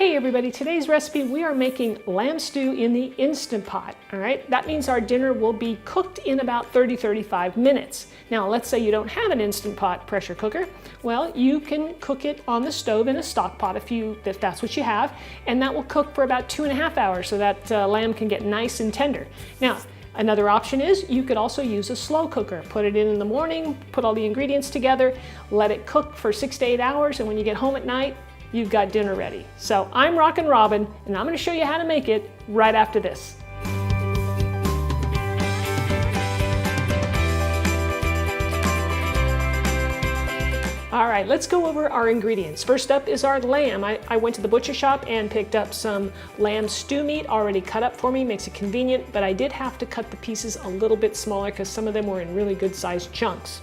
Hey everybody, today's recipe we are making lamb stew in the Instant Pot, all right? That means our dinner will be cooked in about 30-35 minutes. Now let's say you don't have an Instant Pot pressure cooker. Well, you can cook it on the stove in a stock pot if that's what you have, and that will cook for about 2.5 hours so that lamb can get nice and tender. Now, another option is you could also use a slow cooker. Put it in the morning, put all the ingredients together, let it cook for 6 to 8 hours, and when you get home at night, you've got dinner ready. So I'm Rockin' Robin, and I'm gonna show you how to make it right after this. All right, let's go over our ingredients. First up is our lamb. I went to the butcher shop and picked up some lamb stew meat already cut up for me. Makes it convenient, but I did have to cut the pieces a little bit smaller because some of them were in really good sized chunks.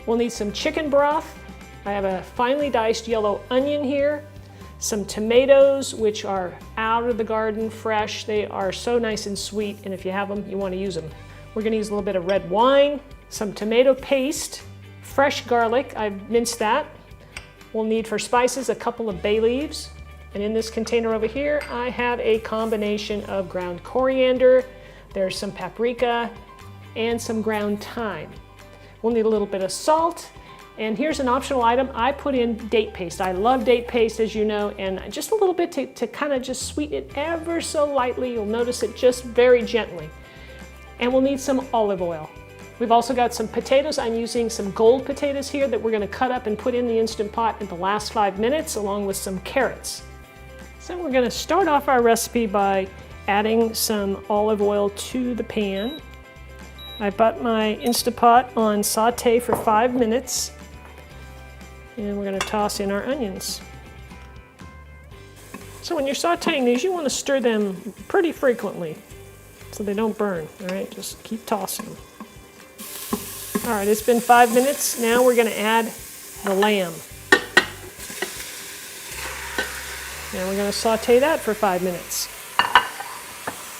We'll need some chicken broth. I have a finely diced yellow onion here, some tomatoes, which are out of the garden, fresh. They are so nice and sweet, and if you have them, you want to use them. We're going to use a little bit of red wine, some tomato paste, fresh garlic. I've minced that. We'll need for spices a couple of bay leaves, and in this container over here, I have a combination of ground coriander. There's some paprika and some ground thyme. We'll need a little bit of salt, and here's an optional item. I put in date paste. I love date paste, as you know, and just a little bit to kind of just sweeten it ever so lightly. You'll notice it just very gently. And we'll need some olive oil. We've also got some potatoes. I'm using some gold potatoes here that we're going to cut up and put in the Instant Pot in the last 5 minutes, along with some carrots. So we're going to start off our recipe by adding some olive oil to the pan. I put my Instant Pot on saute for 5 minutes, and we're going to toss in our onions. So when you're sauteing these, you want to stir them pretty frequently so they don't burn, all right? Just keep tossing them. All right, it's been 5 minutes. Now we're going to add the lamb. Now we're going to saute that for 5 minutes.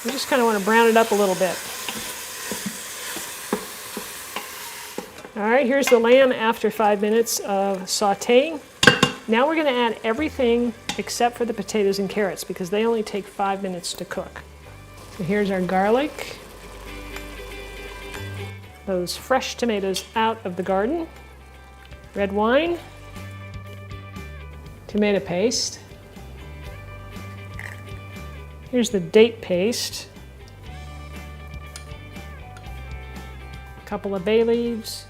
We just kind of want to brown it up a little bit. All right, here's the lamb after 5 minutes of sauteing. Now we're going to add everything except for the potatoes and carrots because they only take 5 minutes to cook. So here's our garlic, those fresh tomatoes out of the garden, red wine, tomato paste. Here's the date paste, a couple of bay leaves.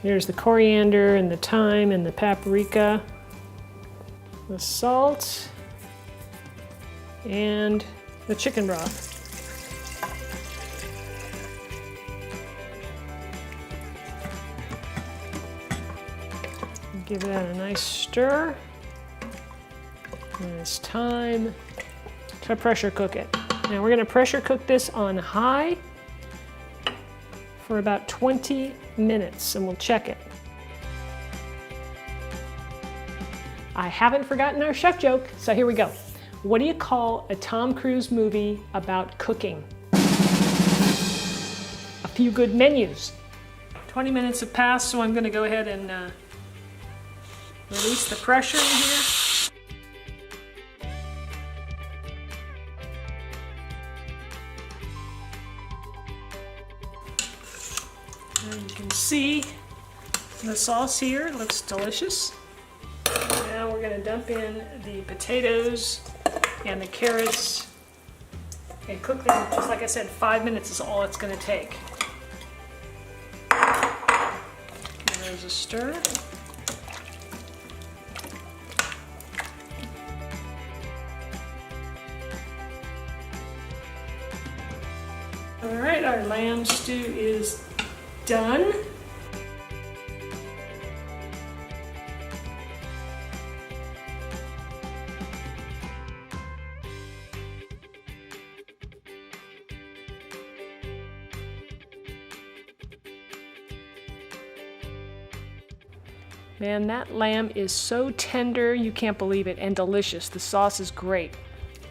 Here's the coriander and the thyme and the paprika, the salt, and the chicken broth. Give that a nice stir. And it's time to pressure cook it. Now we're going to pressure cook this on high for about 20 minutes, and we'll check it. I haven't forgotten our chef joke, so here we go. What do you call a Tom Cruise movie about cooking? A Few Good Menus. 20 minutes have passed, so I'm going to go ahead and release the pressure in here. And you can see the sauce here looks delicious. Now we're going to dump in the potatoes and the carrots and cook them, just like I said, 5 minutes is all it's going to take. There's a stir. All right, our lamb stew is done. Man, that lamb is so tender, you can't believe it, and delicious. The sauce is great.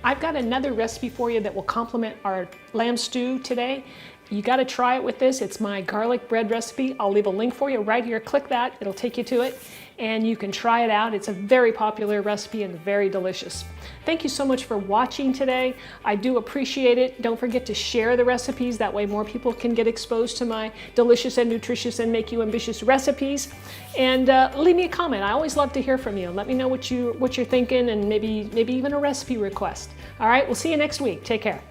I've got another recipe for you that will complement our lamb stew today. You got to try it with this. It's my garlic bread recipe. I'll leave a link for you right here. Click that. It'll take you to it, and you can try it out. It's a very popular recipe and very delicious. Thank you so much for watching today. I do appreciate it. Don't forget to share the recipes. That way more people can get exposed to my delicious and nutritious and make you ambitious recipes. And leave me a comment. I always love to hear from you. Let me know what you're thinking, and maybe even a recipe request. All right, we'll see you next week. Take care.